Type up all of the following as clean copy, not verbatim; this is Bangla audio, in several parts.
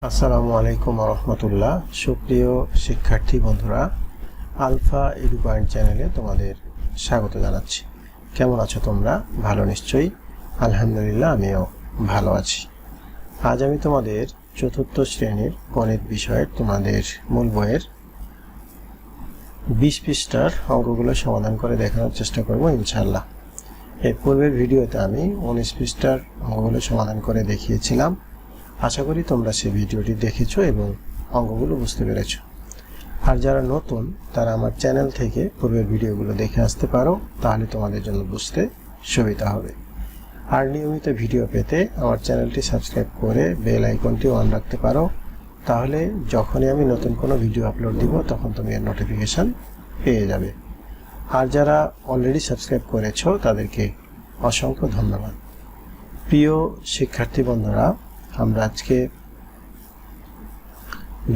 আসসালামু আলাইকুম রহমতুল্লাহ। সুপ্রিয় শিক্ষার্থী বন্ধুরা, আলফা এডু পয়েন্ট চ্যানেলে তোমাদের স্বাগত জানাচ্ছি। কেমন আছো তোমরা? ভালো নিশ্চয়ই। আলহামদুলিল্লাহ, আমিও ভালো আছি। আজ আমি তোমাদের চতুর্থ শ্রেণীর গণিত বিষয়ের তোমাদের মূল বইয়ের 20 পৃষ্ঠার অঙ্কগুলো সমাধান করে দেখানোর চেষ্টা করব ইনশাআল্লাহ। এর পূর্বের ভিডিওতে আমি 19 পৃষ্ঠার অঙ্কগুলো সমাধান করে দেখিয়েছিলাম। আশা করি তোমরা সেই ভিডিওটি দেখেছো এবং অঙ্কগুলো বুঝতে পেরেছো। আর যারা নতুন তারা আমার চ্যানেল থেকে পূর্বের ভিডিওগুলো দেখে আসতে পারো, তাহলে তোমাদের জন্য বুঝতে সুবিধা হবে। আর নিয়মিত ভিডিও পেতে আমার চ্যানেলটি সাবস্ক্রাইব করে বেল আইকনটি অন রাখতে পারো, তাহলে যখনই আমি নতুন কোনো ভিডিও আপলোড দিব তখন তুমি এর নোটিফিকেশন পেয়ে যাবে। আর যারা অলরেডি সাবস্ক্রাইব করেছো তাদেরকে অসংখ্য ধন্যবাদ। প্রিয় শিক্ষার্থী বন্ধুরা, আমরা আজকে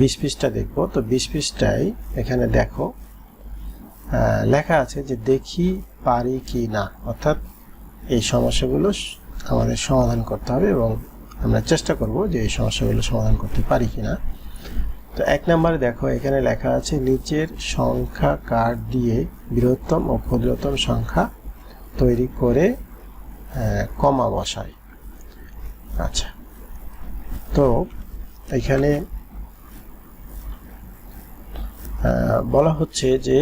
20 পৃষ্ঠা দেখব। তো 20 পৃষ্ঠায় এখানে দেখো লেখা আছে যে দেখি পারি কি না, অর্থাৎ এই সমস্যাগুলো আমাদের সমাধান করতে হবে এবং আমরা চেষ্টা করব যে এই সমস্যাগুলো সমাধান করতে পারি কি না। তো 1 নম্বরে দেখো এখানে লেখা আছে নিচের সংখ্যা কার্ড দিয়ে বৃহত্তম ও ক্ষুদ্রতম সংখ্যা তৈরি করে কমা বসায়। আচ্ছা, তো এখানে বলা হচ্ছে যে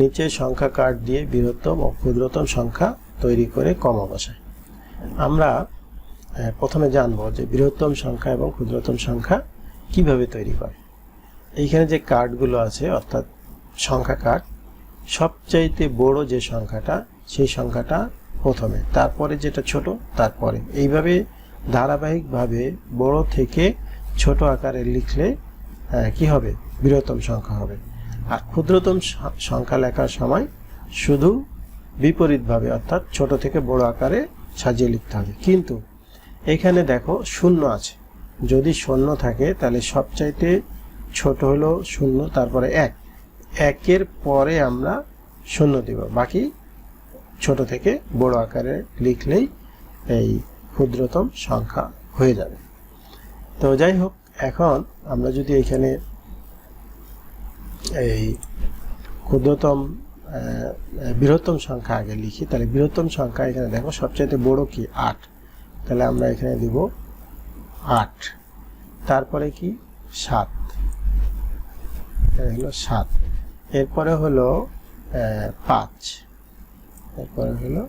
নিচের সংখ্যা কার্ড দিয়ে বৃহত্তম ও ক্ষুদ্রতম সংখ্যা তৈরি করে কমা বসায়। আমরা প্রথমে জানবো যে বৃহত্তম সংখ্যা এবং ক্ষুদ্রতম সংখ্যা কিভাবে তৈরি করে। এইখানে যে কার্ডগুলো আছে অর্থাৎ সংখ্যা কার্ড, সবচাইতে বড় যে সংখ্যাটা সেই সংখ্যাটা প্রথমে, তারপরে যেটা ছোট, তারপরে এইভাবে ধারাবাহিকভাবে বড় থেকে ছোট আকারে লিখলে কি হবে? বৃহত্তম সংখ্যা হবে। আর ক্ষুদ্রতম সংখ্যা লেখার সময় শুধু বিপরীতভাবে অর্থাৎ ছোট থেকে বড় আকারে সাজিয়ে লিখতে হবে। কিন্তু এখানে দেখো শূন্য আছে, যদি শূন্য থাকে তাহলে সবচাইতে ছোট হলো শূন্য, তারপরে 1, 1-এর পরে আমরা শূন্য দিব, বাকি ছোট থেকে বড় আকারে লিখলেই এই ক্ষুদ্রতম সংখ্যা হয়ে যাবে। তো যাই হোক, এখন আমরা যদি এখানে এই ক্ষুদ্রতম বৃহত্তম সংখ্যা আগে লিখি, তাহলে বৃহত্তম সংখ্যা এখানে দেখো সবচেয়ে বড় কি 8, তাহলে আমরা এখানে দিব 8, তারপরে কি 7, হলো 7, এরপরে হলো 5, এরপরে হলো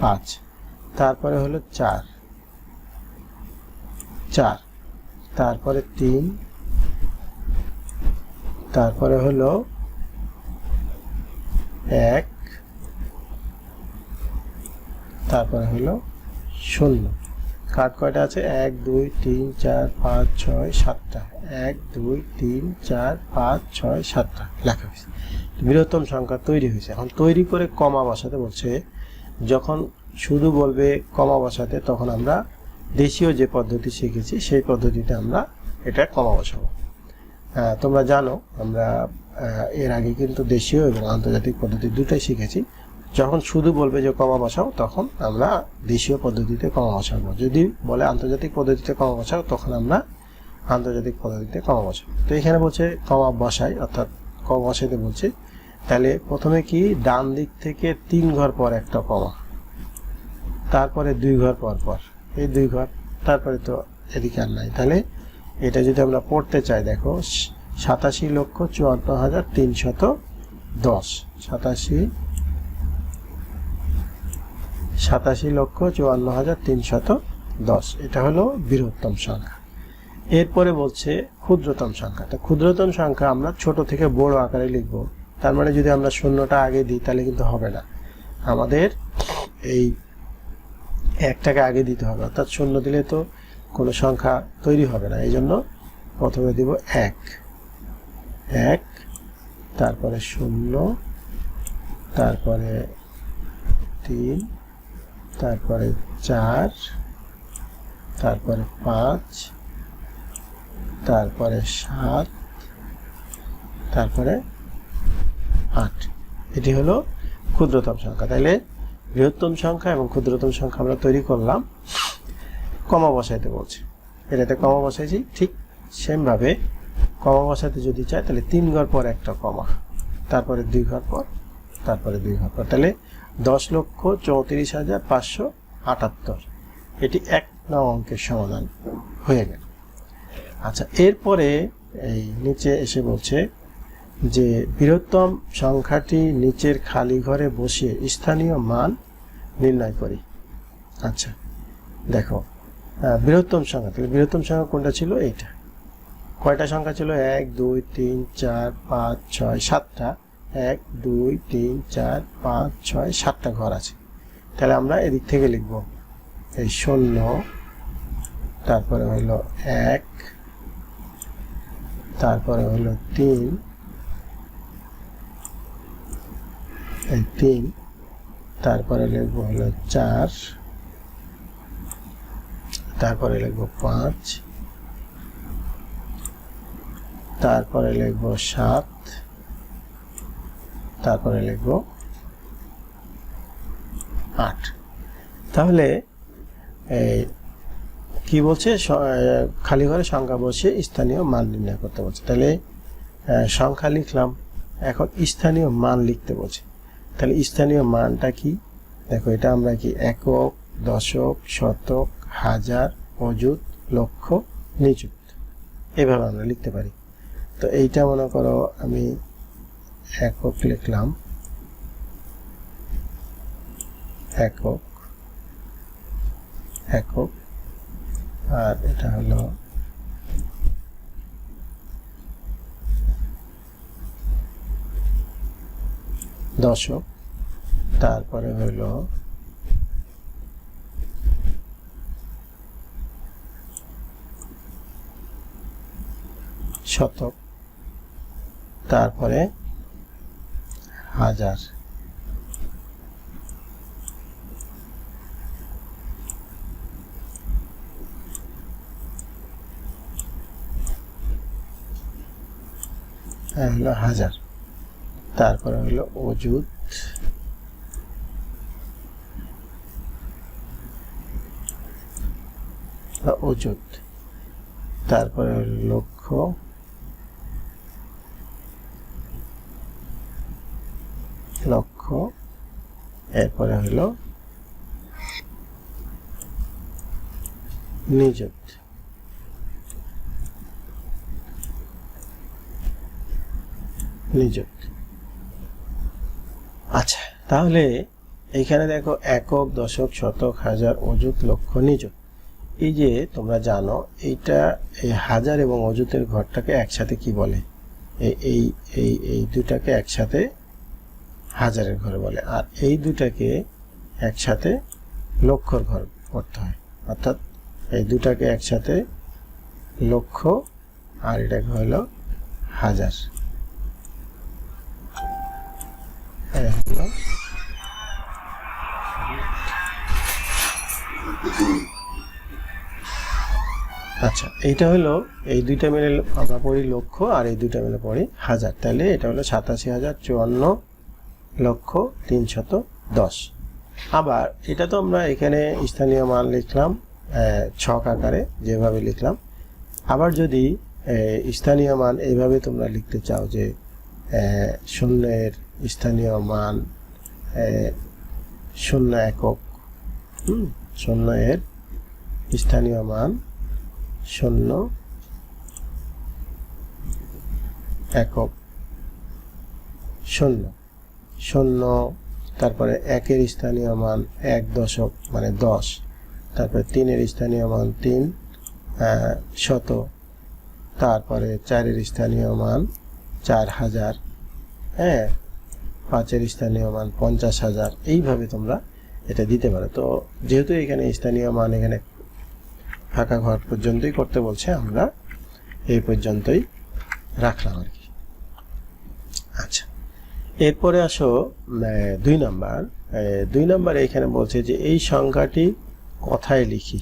5, তারপরে হলো 4, তারপরে 3, তারপরে হলো 1, তারপরে হলো 0। কার্ড কয়টা আছে? 1 2 3 4 5 6 7টা, 1 2 3 4 5 6 7টা লেখা হয়েছে। বৃহত্তম সংখ্যা তৈরি হয়েছে। এখন তৈরি করে কমা বসাতে বলছে। যখন শুধু বলবে কমা বসাতে, তখন আমরা দেশীয় যে পদ্ধতি শিখেছি সেই পদ্ধতিতে আমরা এটা কমা বসাবো। তোমরা জানো আমরা এর আগে কিন্তু দেশীয় এবং আন্তর্জাতিক পদ্ধতি দুটাই শিখেছি। যখন শুধু বলবে যে কমা বসাও, তখন আমরা দেশীয় পদ্ধতিতে কমা বসাবো। যদি বলে আন্তর্জাতিক পদ্ধতিতে কমা বসাও, তখন আমরা আন্তর্জাতিক পদ্ধতিতে কমা বসাবো। তো এখানে বলছে কমা বসাই, অর্থাৎ কমা বসাইতে বলছে। তাহলে প্রথমে কি ডান দিক থেকে 3 ঘর পর একটা কমা, তারপরে 2 ঘর পর পর এই 2 ঘর, তারপরে তো এদিকে আর নাই। তাহলে এটা যদি আমরা পড়তে চাই, দেখো 87,54,310, 87,54,310, এটা হলো বৃহত্তম সংখ্যা। এরপরে বলছে ক্ষুদ্রতম সংখ্যা। তো ক্ষুদ্রতম সংখ্যা আমরা ছোট থেকে বড় আকারে লিখব। তার মানে যদি আমরা শূন্যটা আগে দিই তাহলে কিন্তু হবে না, আমাদের এই 1টাকে আগে দিতে হবে, অর্থাৎ শূন্য দিলে তো কোনো সংখ্যা তৈরি হবে না। এই জন্য প্রথমে দিব 1, তারপরে 0, তারপরে 3, তারপরে 4, তারপরে 5, তারপরে 7, তারপরে 8। এটি হলো ক্ষুদ্রতম সংখ্যা। তাহলে বৃহত্তম সংখ্যা এবং ক্ষুদ্রতম সংখ্যা আমরা তৈরি করলাম, কমা বসাইতে বলছে। এটাতে কমা বসাইছি, ঠিক সেমভাবে কমা বসাতে যদি চাই তাহলে 3 ঘর পর একটা কমা, তারপরে 2 ঘর পর, তারপরে 2 ঘর পর, তাহলে 10,34,578 এটি 1 নং অঙ্কের সমাধান হয়ে গেল। আচ্ছা, এরপরে এই নিচে এসে বলছে যে বৃহত্তম সংখ্যাটি নিচের খালি ঘরে বসিয়ে স্থানীয় মান নির্ণয় করি। আচ্ছা দেখো, বৃহত্তম সংখ্যা, তাহলে বৃহত্তম সংখ্যা কোনটা ছিল? এইটা। কয়টা সংখ্যা ছিল? 1 2 3 4 5 6 7টা। 1 2 3 4 5 6 7টা ঘর আছে। তাহলে আমরা এদিক থেকে লিখব এই 0, তারপরে হলো 1, তারপরে হলো 3, এই 3, তারপরে লিখব হলো 4, তারপরে লিখব 5, তারপরে লিখব 7, তারপরে লিখব 8। তাহলে এই কি বলছে? খালি ঘরে সংখ্যা বসে স্থানীয় মান নির্ণয় করতে বলছে। তাহলে সংখ্যা লিখলাম, এখন স্থানীয় মান লিখতে বলছে। তাহলে স্থানীয় মানটা কি? দেখো, এটা আমরা কি একক, দশক, শতক, হাজার, অযুত, লক্ষ, নিযুত এভাবে আমরা লিখতে পারি। তো এইটা মনে করো আমি একক লিখলাম, একক, একক, আর এটা হলো দশক, তারপরে হলো শতক, তারপরে হাজার, হলো হাজার, তারপরে হলো অযুত, অযুত, তারপরে হলো লক্ষ, লক্ষ, এরপরে হলো নিযুত। নিযুত। আচ্ছা, তাহলে এইখানে দেখো একক, দশক, শতক, হাজার, অযুত, লক্ষ, নিযুত। এই যে তোমরা জানো, এইটা এই হাজার এবং অযুতের ঘরটাকে একসাথে কি বলে? এই এই এই দুটাকে একসাথে হাজারের ঘর বলে, আর এই দুটাকে একসাথে লক্ষর ঘর করতে হয়। অর্থাৎ এই দুটাকে একসাথে লক্ষ, আর এটাকে হলো হাজার। আচ্ছা, এইটা হলো এই দুইটা মিলে আমরা পড়ি লক্ষ, আর এই দুইটা মিলে পড়ি হাজার। তাহলে এটা হলো 87,054,310। আবার এটা তো আমরা এখানে স্থানীয় মান লিখলাম ছক আকারে, যেভাবে লিখলাম। আবার যদি স্থানীয় মান এইভাবে তোমরা লিখতে চাও যে শূন্যের স্থানীয় মান 0 একক, শূন্যের স্থানীয় মান 0 একক, 0 0, তারপরে 1-এর স্থানীয় মান 1 দশক মানে 10, তারপরে 3-এর স্থানীয় মান 3 শত, তারপরে 4-এর স্থানীয় মান 4000, হ্যাঁ, 5-এর স্থানীয় মান 50,000। এইভাবে তোমরা এটা দিতে পারো। তো যেহেতু এখানে স্থানীয় মান এখানে ফাঁকা ঘর পর্যন্তই করতে বলছে, আমরা এই পর্যন্তই রাখলাম আর কি। আচ্ছা, এরপরে আসো 2 নাম্বার। 2 নাম্বারে এখানে বলছে যে এই সংখ্যাটি কথায় লিখি।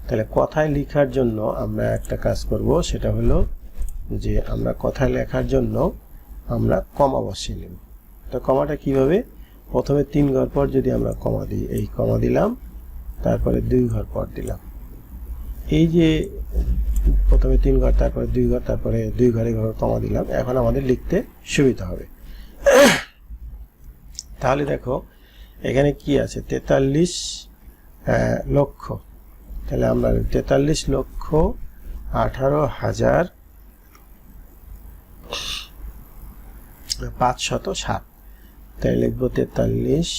তাহলে কথায় লেখার জন্য আমরা একটা কাজ করব, সেটা হলো যে আমরা কথায় লেখার জন্য আমরা কমা বসিয়ে নেব। তো কমাটা কিভাবে? প্রথমে 3 ঘর পর যদি আমরা কমা দিই, এই কমা দিলাম, তারপরে 2 ঘর পর দিলাম, এই যে প্রথমে 3 ঘর, তারপরে 2 ঘর, তারপরে 2 ঘরে ঘর কমা দিলাম, এখন আমাদের লিখতে সুবিধা হবে। তাহলে দেখো এখানে কি আছে, 43 লক্ষ। তাহলে আমরা 43,18,507, তাই লিখব 43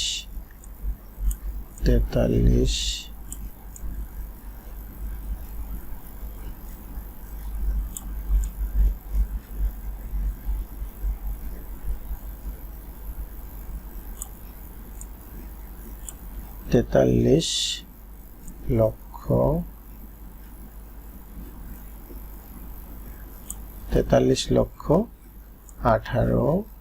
লক্ষ 18,507।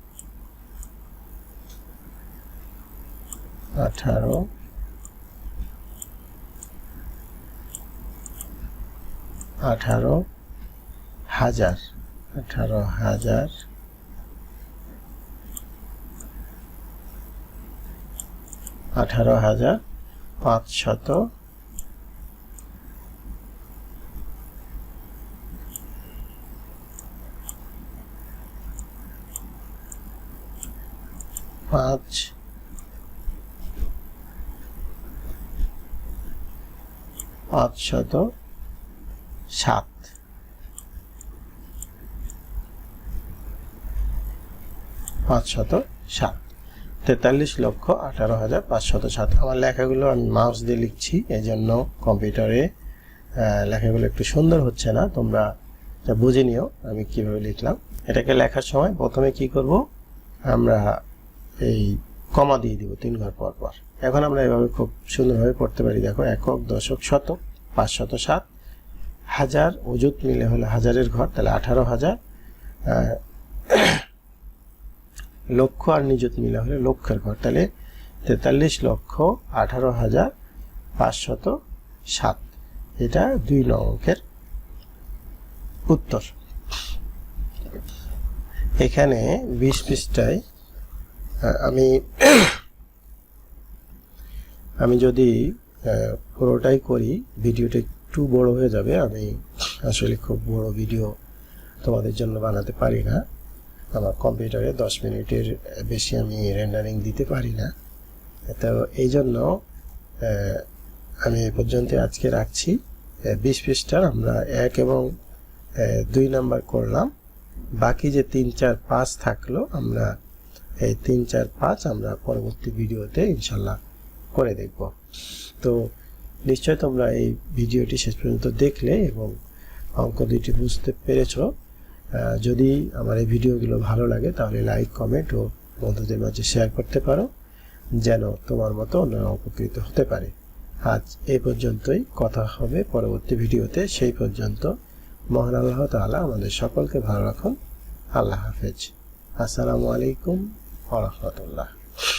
43,18,507। আমার লেখাগুলো আমি মাউস দিয়ে লিখছি, এই জন্য কম্পিউটারে লেখাগুলো একটু সুন্দর হচ্ছে না, তোমরা বুঝে নিও আমি কিভাবে লিখলাম। এটাকে লেখার সময় প্রথমে কি করব, আমরা এই কমা দিয়ে দিব 3 ঘর পর পর। এখন আমরা এভাবে খুব সুন্দরভাবে পড়তে পারি। দেখো একক, দশক, শতক, 507, হাজার অযুত মিলে হলো হাজারের ঘর, তাহলে 18,000, লক্ষ আর নিযুত মিলে হলে লক্ষের ঘর, তাহলে 43,18,507। এটা 2 নং অঙ্কের উত্তর। এখানে 20 পৃষ্ঠায় আমি যদি পুরোটাই করি ভিডিওটা একটু বড় হয়ে যাবে। আমি আসলে খুব বড় ভিডিও তোমাদের জন্য বানাতে পারি না, আমার কম্পিউটারে 10 মিনিটের বেশি আমি রেন্ডারিং দিতে পারি না। তো এই জন্য আমি এই পর্যন্ত আজকে রাখছি। 20 পৃষ্ঠার আমরা 1 এবং 2 নাম্বার করলাম, বাকি যে 3, 4, 5 থাকলো আমরা এই 3, 4, 5 আমরা পরবর্তী ভিডিওতে ইনশাল্লাহ করে দেখব। তো নিশ্চয় তোমরা এই ভিডিওটি শেষ পর্যন্ত দেখলে এবং অঙ্ক দুটি বুঝতে পেরেছ। যদি আমার এই ভিডিওগুলো ভালো লাগে তাহলে লাইক, কমেন্ট ও বন্ধুদের মাঝে শেয়ার করতে পারো, যেন তোমার মতো অন্যরা উপকৃত হতে পারে। আজ এই পর্যন্তই, কথা হবে পরবর্তী ভিডিওতে। সেই পর্যন্ত মহান আল্লাহ তাআলা আমাদের সকলকে ভালো রাখুন। আল্লাহ হাফেজ। আসসালামু আলাইকুম ওয়া রাহমাতুল্লাহ।